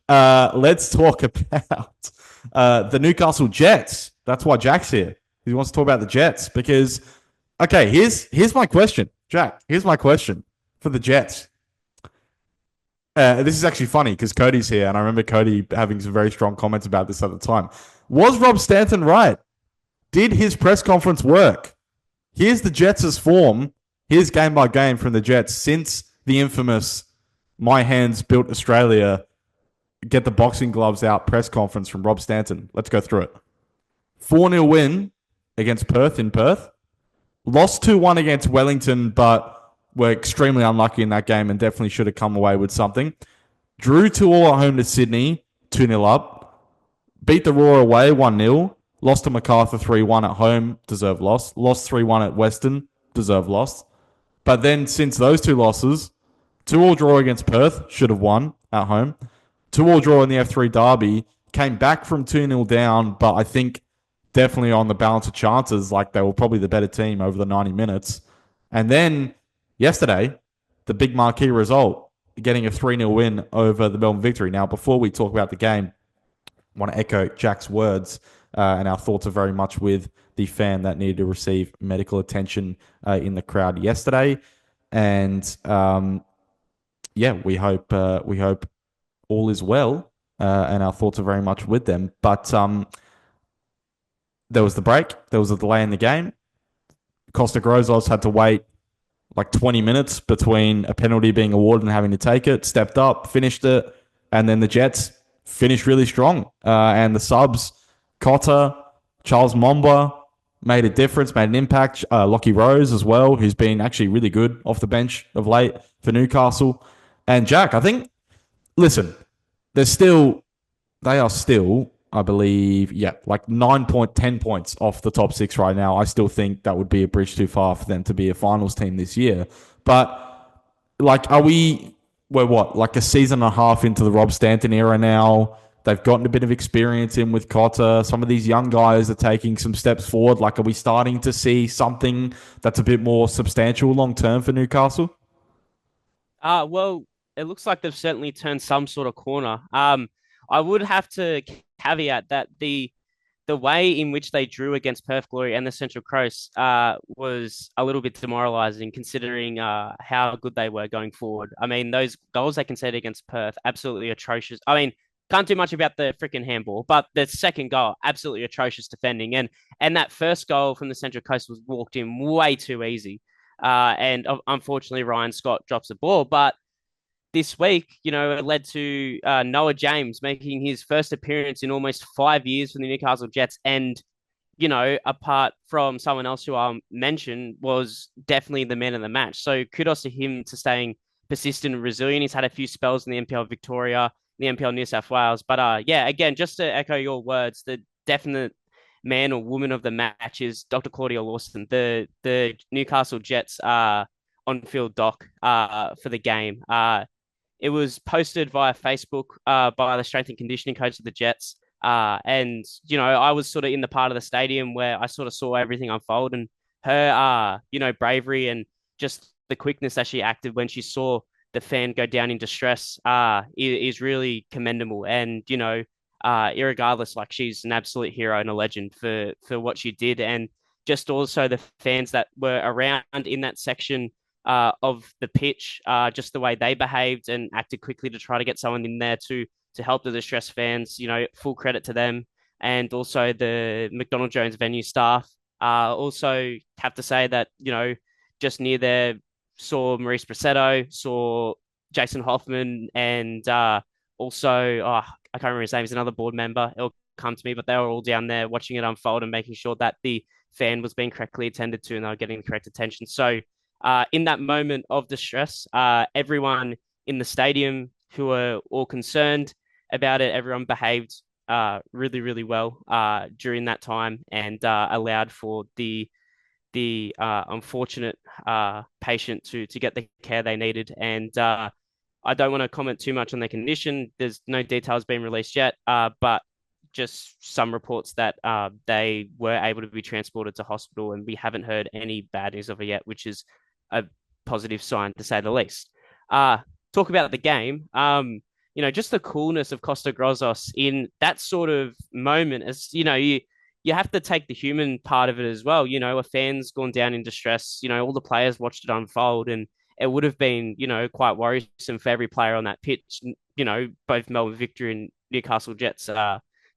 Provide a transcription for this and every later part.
Let's talk about the Newcastle Jets. That's why Jack's here. He wants to talk about the Jets because, okay, here's my question, Jack. Here's my question for the Jets. This is actually funny because Cody's here, and I remember Cody having some very strong comments about this at the time. Was Rob Stanton right? Did his press conference work? Here's the Jets' form. Here's game by game from the Jets since the infamous "My Hands Built Australia" get the boxing gloves out press conference from Rob Stanton. Let's go through it. 4-0 win against Perth in Perth. Lost 2-1 against Wellington, but were extremely unlucky in that game and definitely should have come away with something. Drew 2-all at home to Sydney, 2-0 up. Beat the Roar away, 1-0. Lost to Macarthur 3-1 at home, deserved loss. Lost 3-1 at Western, deserved loss. But then since those two losses, 2-all draw against Perth, should have won at home. 2-all draw in the F3 derby, came back from 2-0 down, but I think definitely on the balance of chances, like they were probably the better team over the 90 minutes. And then yesterday, the big marquee result, getting a 3-0 win over the Melbourne Victory. Now, before we talk about the game, I want to echo Jack's words, and our thoughts are very much with the fan that needed to receive medical attention in the crowd yesterday. And yeah, we hope all is well, and our thoughts are very much with them. But there was the break. There was a delay in the game. Costa Grozos had to wait like 20 minutes between a penalty being awarded and having to take it. Stepped up, finished it, and then the Jets finished really strong. And the subs, Kota, Charles Momba, made a difference, made an impact. Lockie Rose as well, who's been actually really good off the bench of late for Newcastle. And Jack, I think, listen, they are still, I believe, yeah, like 10 points off the top six right now. I still think that would be a bridge too far for them to be a finals team this year. But like, we're what, like a season and a half into the Rob Stanton era now. They've gotten a bit of experience in with Cotter. Some of these young guys are taking some steps forward. Like, are we starting to see something that's a bit more substantial long term for Newcastle? Well, it looks like they've certainly turned some sort of corner. I would have to caveat that the way in which they drew against Perth Glory and the Central Coast was a little bit demoralising considering how good they were going forward. I mean, those goals they conceded against Perth, absolutely atrocious. I mean, can't do much about the freaking handball, but the second goal, absolutely atrocious defending. And that first goal from the Central Coast was walked in way too easy. And unfortunately, Ryan Scott drops the ball. But this week, it led to Noah James making his first appearance in almost 5 years for the Newcastle Jets. And, apart from someone else who I'll mention, was definitely the man of the match. So kudos to him to staying persistent and resilient. He's had a few spells in the NPL Victoria, the NPL New South Wales. But yeah, again, just to echo your words, the definite man or woman of the match is Dr. Claudia Lawson, the Newcastle Jets on-field doc for the game. It was posted via Facebook by the strength and conditioning coach of the Jets. And, I was sort of in the part of the stadium where I sort of saw everything unfold, and her, bravery and just the quickness that she acted when she saw the fan go down in distress is really commendable. And, irregardless, like, she's an absolute hero and a legend for what she did. And just also the fans that were around in that section of the pitch, just the way they behaved and acted quickly to try to get someone in there to help the distressed fans. Full credit to them, and also the McDonald Jones venue staff. Also have to say that just near there saw Maurice Bracetto, saw Jason Hoffman, and also I can't remember his name. He's another board member. It'll come to me, but they were all down there watching it unfold and making sure that the fan was being correctly attended to and they were getting the correct attention. So in that moment of distress, everyone in the stadium who were all concerned about it, everyone behaved really, really well during that time, and allowed for the unfortunate patient to get the care they needed. And I don't want to comment too much on their condition. There's no details being released yet, but just some reports that they were able to be transported to hospital, and we haven't heard any bad news of it yet, which is a positive sign to say the least. Talk about the game. just the coolness of Costa Grozos in that sort of moment. As you have to take the human part of it as well. A fan's gone down in distress. All the players watched it unfold, and it would have been, quite worrisome for every player on that pitch. Both Melbourne Victory and Newcastle Jets,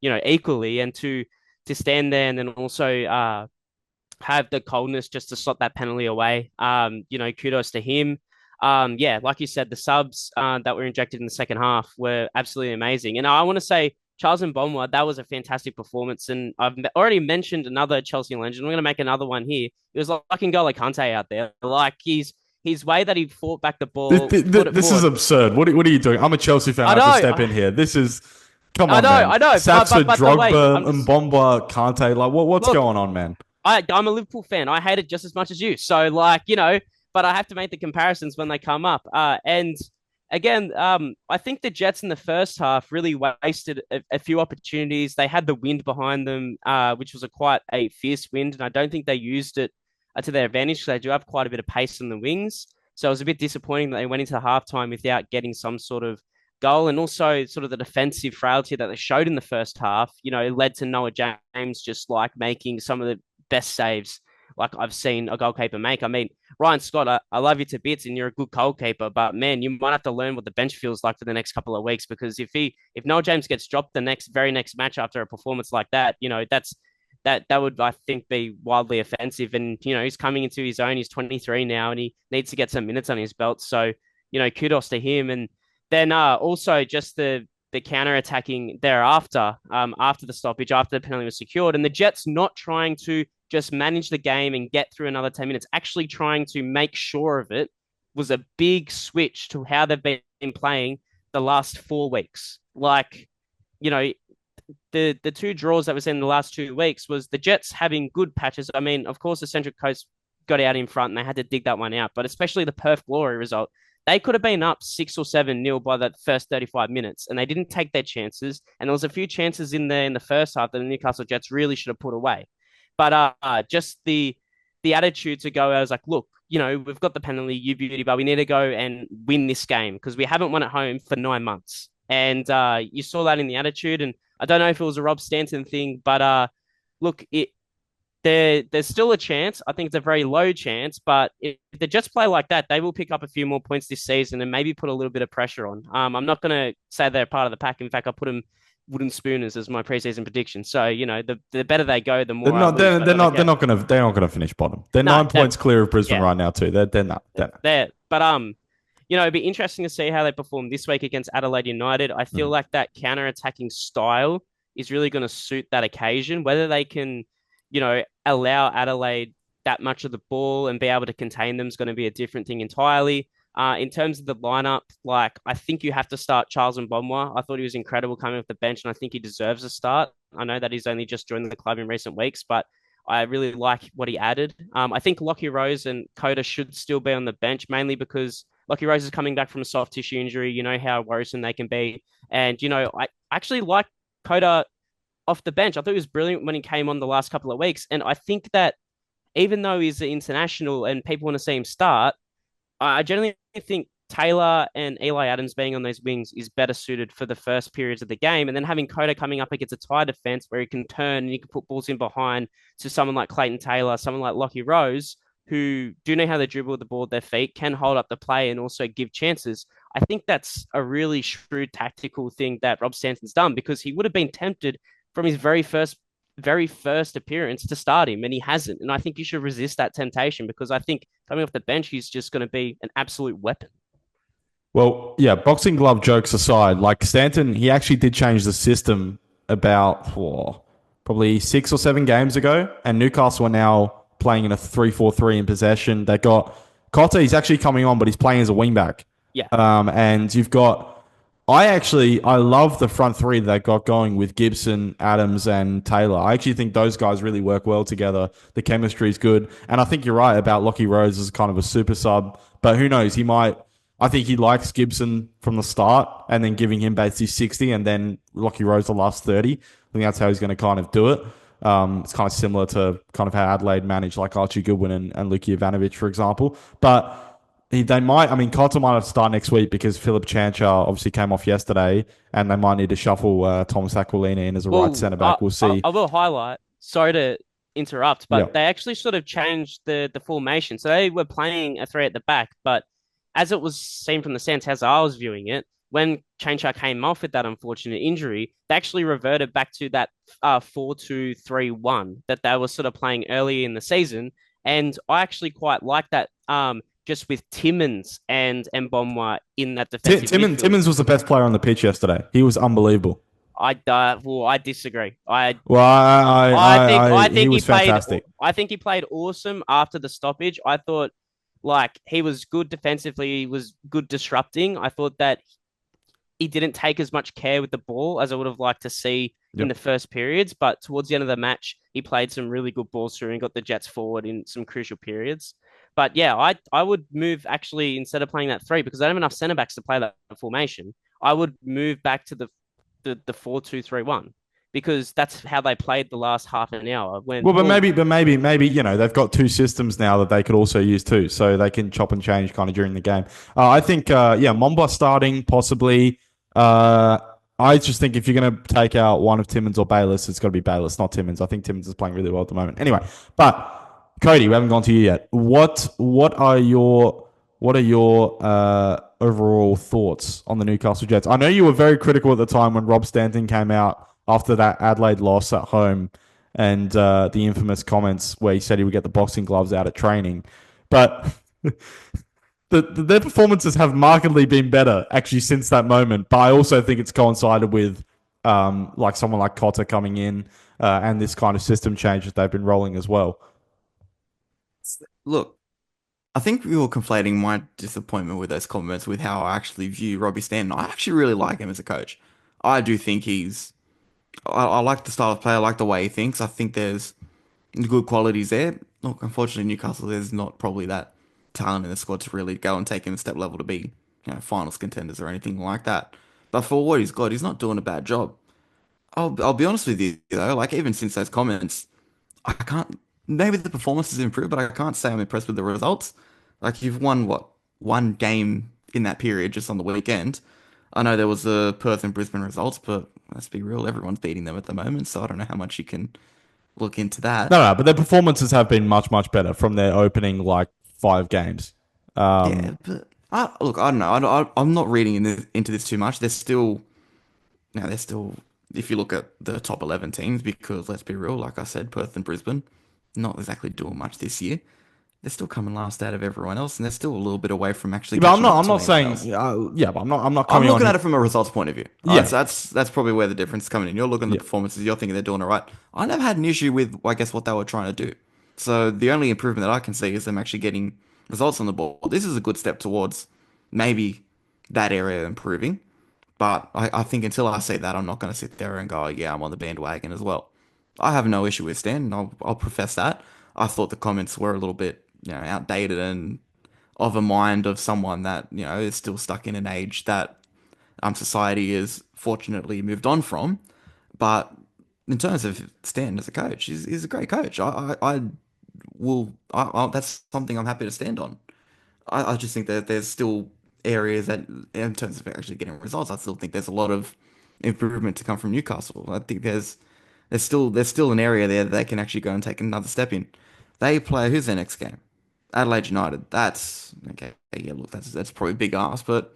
equally, and to stand there and then also have the coldness just to slot that penalty away. Kudos to him. Yeah, like you said, the subs that were injected in the second half were absolutely amazing. And I want to say, Charles and Bonwa, that was a fantastic performance. And I've already mentioned another Chelsea legend. I'm going to make another one here. It was like N'Golo Kante out there. Like his way that he fought back the ball. This is absurd. What are you doing? I'm a Chelsea fan. I have to step in here. This is. Come on, man. I know. Sapsa, Drogba, Mbomba, Kante. Like, what's going on, man? I'm a Liverpool fan. I hate it just as much as you. So, but I have to make the comparisons when they come up. And again, I think the Jets in the first half really wasted a few opportunities. They had the wind behind them, which was quite a fierce wind, and I don't think they used it to their advantage because they do have quite a bit of pace on the wings. So it was a bit disappointing that they went into the halftime without getting some sort of goal, and also sort of the defensive frailty that they showed in the first half. It led to Noah James just like making some of the best saves like I've seen a goalkeeper make. I mean, Ryan Scott, I love you to bits and you're a good goalkeeper, but man, you might have to learn what the bench feels like for the next couple of weeks, because if Noah James gets dropped the very next match after a performance like that, that would, I think, be wildly offensive. And, he's coming into his own. He's 23 now and he needs to get some minutes on his belt. So, kudos to him. And then also just the counter-attacking thereafter, after the stoppage, after the penalty was secured, and the Jets not trying to just manage the game and get through another 10 minutes, actually trying to make sure of it, was a big switch to how they've been playing the last 4 weeks. Like, the two draws that was in the last 2 weeks was the Jets having good patches. I mean, of course, the Central Coast got out in front and they had to dig that one out, but especially the Perth Glory result. They could have been up 6 or 7-0 by the first 35 minutes, and they didn't take their chances. And there was a few chances in there in the first half that the Newcastle Jets really should have put away. But just the attitude to go, I was like, look, we've got the penalty, you beauty, but we need to go and win this game because we haven't won at home for 9 months. And you saw that in the attitude. And I don't know if it was a Rob Stanton thing, but look, there's still a chance. I think it's a very low chance, but if the Jets play like that, they will pick up a few more points this season and maybe put a little bit of pressure on. I'm not going to say they're part of the pack. In fact, I put them wooden spooners as my preseason prediction. So the better they go, the more. They're not going to finish bottom. They're 9 points clear of Brisbane right now too. They're not. But it'd be interesting to see how they perform this week against Adelaide United. I feel like that counter-attacking style is really going to suit that occasion. Whether they can, allow Adelaide that much of the ball and be able to contain them is going to be a different thing entirely. In terms of the lineup, I think you have to start Charles and Bonwa. I thought he was incredible coming off the bench, and I think he deserves a start. I know that he's only just joined the club in recent weeks, but I really like what he added. I think Lockie Rose and Kota should still be on the bench, mainly because Lockie Rose is coming back from a soft tissue injury. You know how worrisome they can be. And, I actually like Kota off the bench. I thought he was brilliant when he came on the last couple of weeks. And I think that even though he's an international and people want to see him start, I generally think Taylor and Eli Adams being on those wings is better suited for the first periods of the game. And then having Kota coming up against a tight defense where he can turn and he can put balls in behind to someone like Clayton Taylor, someone like Lockie Rose, who do know how to dribble the ball with their feet, can hold up the play and also give chances. I think that's a really shrewd tactical thing that Rob Stanton's done, because he would have been tempted from his very first appearance to start him, and he hasn't. And I think you should resist that temptation, because I think coming off the bench, he's just going to be an absolute weapon. Well, yeah, boxing glove jokes aside, like Stanton, he actually did change the system about probably 6 or 7 games ago, and Newcastle are now playing in a 3-4-3 in possession. They got Kota, he's actually coming on, but he's playing as a wingback. Yeah. And you've got, I love the front three that they got going with Gibson, Adams, and Taylor. I actually think those guys really work well together. The chemistry is good. And I think you're right about Lockie Rose as kind of a super sub, but who knows? I think he likes Gibson from the start and then giving him basically 60 and then Lockie Rose the last 30. I think that's how he's going to kind of do it. It's kind of similar to kind of how Adelaide managed like Archie Goodwin and Luki Ivanovic, for example. But They might. I mean, Kota might have to start next week because Philip Chancha obviously came off yesterday, and they might need to shuffle Thomas Aquilina in as a right Well, centre back. We'll see. I will highlight. Sorry to interrupt, but Yeah. they actually sort of changed the formation. So they were playing a three at the back, but as it was seen from the sense as I was viewing it, when Chainchar came off with that unfortunate injury, they actually reverted back to that 4-2-3-1 that they were sort of playing early in the season, and I actually quite like that. Just with Timmins and Mbomwa in that defensive midfield. Timmins was the best player on the pitch yesterday. He was unbelievable. I disagree. Well, I think he he was played fantastic. I think he played awesome after the stoppage. I thought like he was good defensively, he was good disrupting. I thought that he didn't take as much care with the ball as I would have liked to see in Yep. the first periods, but towards the end of the match, he played some really good balls through and got the Jets forward in some crucial periods. But yeah, I would move actually instead of playing that three because I don't have enough centre backs to play that formation. I would move back to the 4-2-3-1 because that's how they played the last half an hour. Well, maybe they've got two systems now that they could also use too, so they can chop and change kind of during the game. I think Momba starting possibly. Uh, I just think if you're going to take out one of Timmins or Bayless, it's got to be Bayless, not Timmins. I think Timmins is playing really well at the moment. Anyway, but Cody, we haven't gone to you yet. What are your overall thoughts on the Newcastle Jets? I know you were very critical at the time when Rob Stanton came out after that Adelaide loss at home and the infamous comments where he said he would get the boxing gloves out at training. But their performances have markedly been better actually since that moment. But I also think it's coincided with like someone like Cotter coming in and this kind of system change that they've been rolling as well. Look, I think we were conflating my disappointment with those comments with how I actually view Robbie Stanton. I actually really like him as a coach. I do think I like the style of play. I like the way he thinks. I think there's good qualities there. Look, unfortunately, Newcastle, there's not probably that talent in the squad to really go and take him a step level to be, finals contenders or anything like that. But for what he's got, he's not doing a bad job. I'll be honest with you though. Like even since those comments, I can't. Maybe the performance has improved, but I can't say I'm impressed with the results. Like you've won what one game in that period just on the weekend. I know there was the Perth and Brisbane results, but let's be real, everyone's beating them at the moment. So I don't know how much you can look into that. No, but their performances have been much, much better from their opening like 5 games. Yeah, but look, I don't know. I'm not reading into this too much. They're still. If you look at the top 11 teams, because let's be real, like I said, Perth and Brisbane, not exactly doing much this year. They're still coming last out of everyone else, and they're still a little bit away from actually Yeah, but catching up I'm to not anyone saying, else. but I'm not I'm coming looking on. at it from a results point of view. Yeah, That's probably where the difference is coming in. You're looking at yeah. the performances, you're thinking they're doing all right. I never had an issue with, I guess, what they were trying to do. So the only improvement that I can see is them actually getting results on the ball. This is a good step towards maybe that area improving. But I think until I see that, I'm not going to sit there and go, yeah, I'm on the bandwagon as well. I have no issue with Stan, and I'll profess that. I thought the comments were a little bit, outdated and of a mind of someone that, is still stuck in an age that society is fortunately moved on from. But in terms of Stan as a coach, he's a great coach. I will, that's something I'm happy to stand on. I just think that there's still areas that, in terms of actually getting results, I still think there's a lot of improvement to come from Newcastle. I think there's still an area there that they can actually go and take another step in. They play who's their next game? Adelaide United. That's okay. Yeah, look, that's probably a big ask, but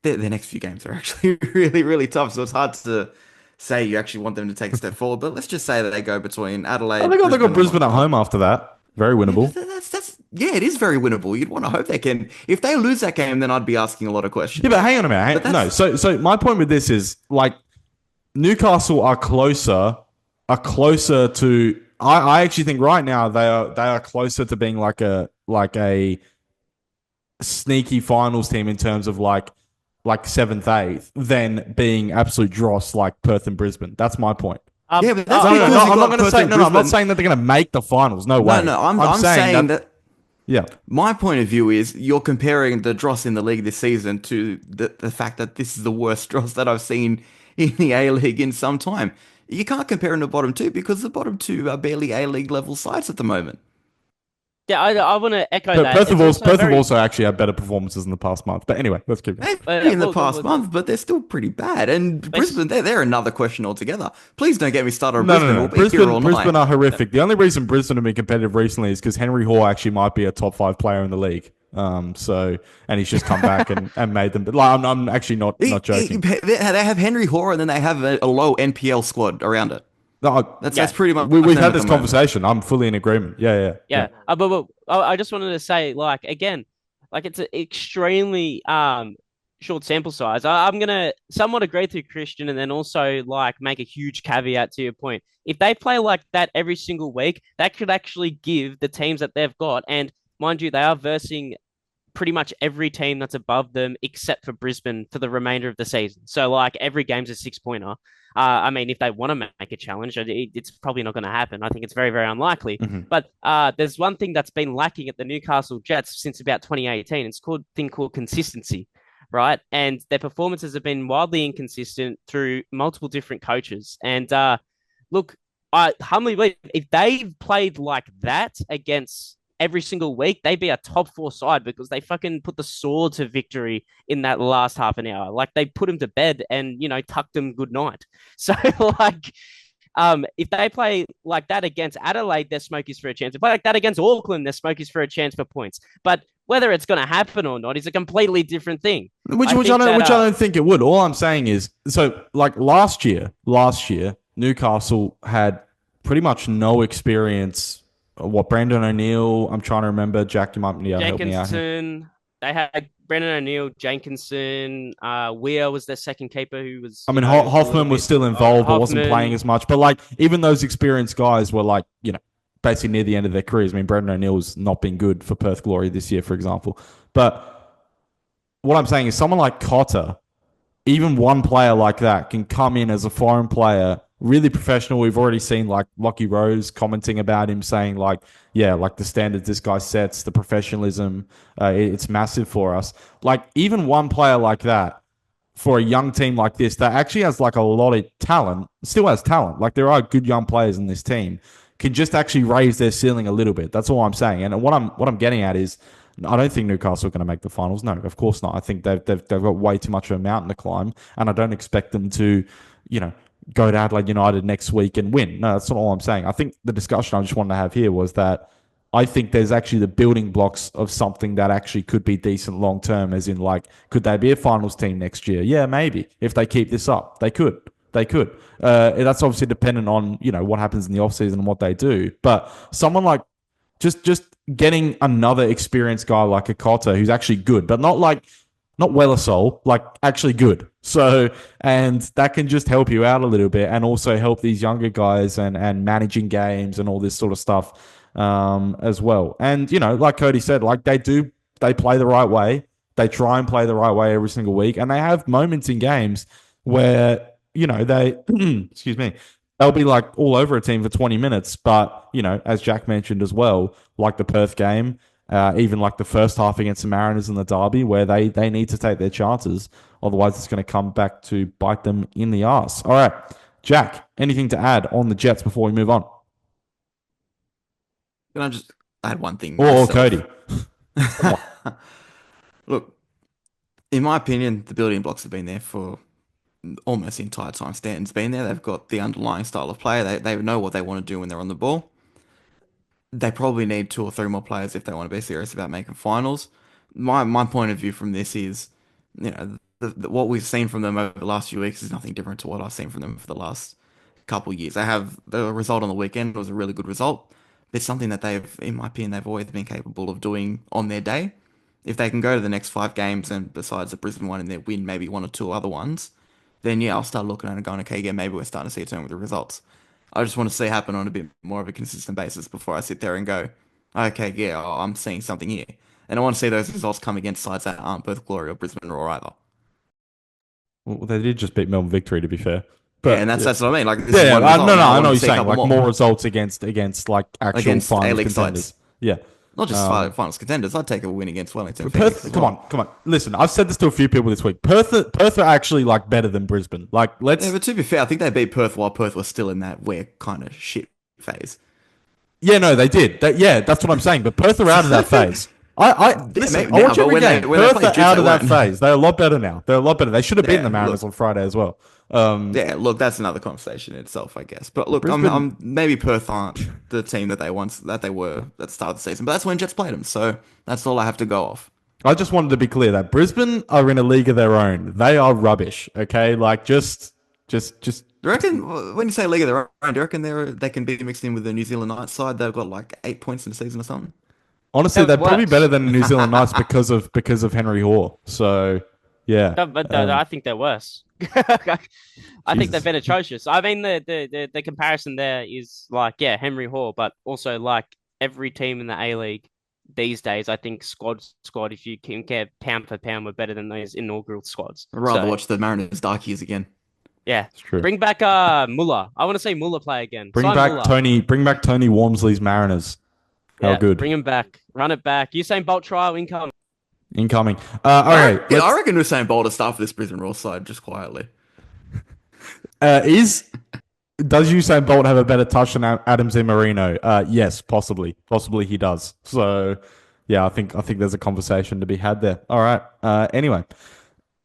their next few games are actually really, really tough. So it's hard to say you actually want them to take a step forward. But let's just say that they go between Oh, Adelaide, they got Brisbane, and Brisbane at whatnot. home after that. Very Yeah, but winnable. that's yeah, it is very winnable. You'd want to hope they can. If they lose that game, then I'd be asking a lot of Yeah, but questions. hang on a minute. But No, that's so my point with this is like Newcastle are closer to. I actually think right now they are closer to being like a sneaky finals team in terms of like seventh, eighth than being absolute dross like Perth and Brisbane. That's my point. yeah, but that's No, no, no, because you I'm not got going to Perth say and no, no. I'm not Brisbane. saying that they're going to make the finals. No No, way. no, I'm I'm I'm saying saying that. that Yeah, my point of view is you're comparing the dross in the league this season to the fact that this is the worst dross that I've seen in the A League in some time. You can't compare them to bottom two because the bottom two are barely A League level sides at the moment. Yeah, I want to echo But that. Perth It's also Perth have very, also actually had better performances in the past month. But anyway, let's keep going. Maybe in the well, past month, but they're still pretty bad. And Brisbane, they're another question altogether. Please don't get me started on No, Brisbane. no, We'll no. be here all Brisbane night. are horrific. The only reason Brisbane have been competitive recently is because Henry Hall actually might be a top 5 player in the league. And he's just come back and made them. But like, I'm actually not joking. They have Henry Hoare and then they have a low NPL squad around it. No, That's pretty much we've them had at this the moment. conversation. I'm fully in agreement. Yeah. yeah. But I just wanted to say, like, again, like it's an extremely short sample size. I'm gonna somewhat agree with you, Christian, and then also like make a huge caveat to your point. If they play like that every single week, that could actually give the teams that they've got, and mind you, they are versing pretty much every team that's above them except for Brisbane for the remainder of the season. So like every game's a 6-pointer. I mean, if they want to make a challenge, it's probably not going to happen. I think it's very, very unlikely. Mm-hmm. But there's one thing that's been lacking at the Newcastle Jets since about 2018. It's called thing called consistency, right? And their performances have been wildly inconsistent through multiple different coaches. And look, I humbly believe if they played like that against every single week, they'd be a top 4 side because they fucking put the sword to victory in that last half an hour. Like they put him to bed and, tucked him good night. So like, if they play like that against Adelaide, their smokies for a chance. If they play like that against Auckland, their smokies for a chance for points. But whether it's going to happen or not is a completely different thing. Which I don't think it would. All I'm saying is, so like last year, Newcastle had pretty much no experience. What, Brandon O'Neill? I'm trying to remember. Jack, you might help me out here. They had Brendan O'Neill, Jenkinson, Weir was their second keeper who was. I mean, Hoffman was still involved, but wasn't playing as much. But like, even those experienced guys were like, basically near the end of their careers. I mean, Brendan O'Neill's not been good for Perth Glory this year, for example. But what I'm saying is, someone like Kota, even one player like that can come in as a foreign player, really professional. We've already seen like Lockie Rose commenting about him, saying like, yeah, like the standards this guy sets, the professionalism, it's massive for us. Like even one player like that for a young team like this that actually has like a lot of talent, still has talent. Like there are good young players in this team, can just actually raise their ceiling a little bit. That's all I'm saying. And what I'm getting at is, I don't think Newcastle are going to make the finals. No, of course not. I think they've got way too much of a mountain to climb, and I don't expect them to, go to Adelaide United next week and win. No, that's not all I'm saying. I think the discussion I just wanted to have here was that I think there's actually the building blocks of something that actually could be decent long term, as in like, could they be a finals team next year? Yeah, maybe. If they keep this up, they could. They could. That's obviously dependent on, what happens in the offseason and what they do. But someone like just getting another experienced guy like a Kota who's actually good, but not Wellersole, like actually good. So, and that can just help you out a little bit and also help these younger guys and managing games and all this sort of stuff as well. And, like Cody said, like they play the right way. They try and play the right way every single week. And they have moments in games where, they, excuse me, they'll be like all over a team for 20 minutes. But, as Jack mentioned as well, like the Perth game, even like the first half against the Mariners in the derby, where they need to take their chances. Otherwise, it's going to come back to bite them in the arse. All right, Jack, anything to add on the Jets before we move on? Can I just add one thing? Or Cody. Look, in my opinion, the building blocks have been there for almost the entire time Stanton's been there. They've got the underlying style of play. They know what they want to do when they're on the ball. They probably need 2 or 3 more players if they want to be serious about making finals. My point of view from this is, what we've seen from them over the last few weeks is nothing different to what I've seen from them for the last couple of years. They have the result on the weekend was a really good result. It's something that in my opinion, they've always been capable of doing on their day. If they can go to the next 5 games and besides the Brisbane one and they win maybe 1 or 2 other ones, then yeah, I'll start looking at it and going, okay, yeah, maybe we're starting to see a turn with the results. I just want to see it happen on a bit more of a consistent basis before I sit there and go, okay, yeah, I'm seeing something here. And I want to see those results come against sides that aren't Perth Glory or Brisbane Roar either. Well, they did just beat Melbourne Victory, to be fair. But, yeah, and that's what I mean. Like, this is one result. I know what you're saying. Like more results against like actual finals contenders. Sides. Yeah. Not just finals contenders. I'd take a win against Wellington. Perth, come on. Listen, I've said this to a few people this week. Perth are actually like better than Brisbane. Like, let's. Yeah, but to be fair, I think they beat Perth while Perth was still in that weird kind of shit phase. Yeah, no, they did. That's what I'm saying. But Perth are out of that phase. Listen, maybe I watch now, but every when game. they Perth played are Jets, out they of that weren't. phase. They're a lot better now. They're a lot better. They should have beaten Yeah, the Mariners look, on Friday as well. yeah, look, that's another conversation in itself, I guess. But look, Brisbane. I'm maybe Perth aren't the team that they were at the start of the season, but that's when Jets played them, so that's all I have to go off. I just wanted to be clear that Brisbane are in a league of their own. They are rubbish. Okay, like just. Do you reckon when you say league of their own, do you reckon they can be mixed in with the New Zealand Knights side? They've got like 8 points in the season or something. Honestly, They're they're probably better worse. than New Zealand Knights because of Henry Hoare. So, yeah. No, but I think they're worse. I think they've Jesus. been atrocious. I mean, the comparison there is like, yeah, Henry Hall, but also like every team in the A League these days, I think squad, if you compare pound for pound, were better than those inaugural squads. I'd rather So, watch the Mariners Darkies again. yeah, It's true. bring back Muller. I want to see Muller play again. Bring Sign back Muller. Tony. Bring back Tony Wormsley's Mariners. How Yeah, good. bring him back. Run it back. Usain Bolt trial income. Incoming. All right. Yeah, I reckon Usain Bolt to start for this Brisbane Roar side just quietly. Does Usain Bolt have a better touch than Adam Zimmerino? Yes, possibly. Possibly he does. So, yeah, I think there's a conversation to be had there. All right. Anyway,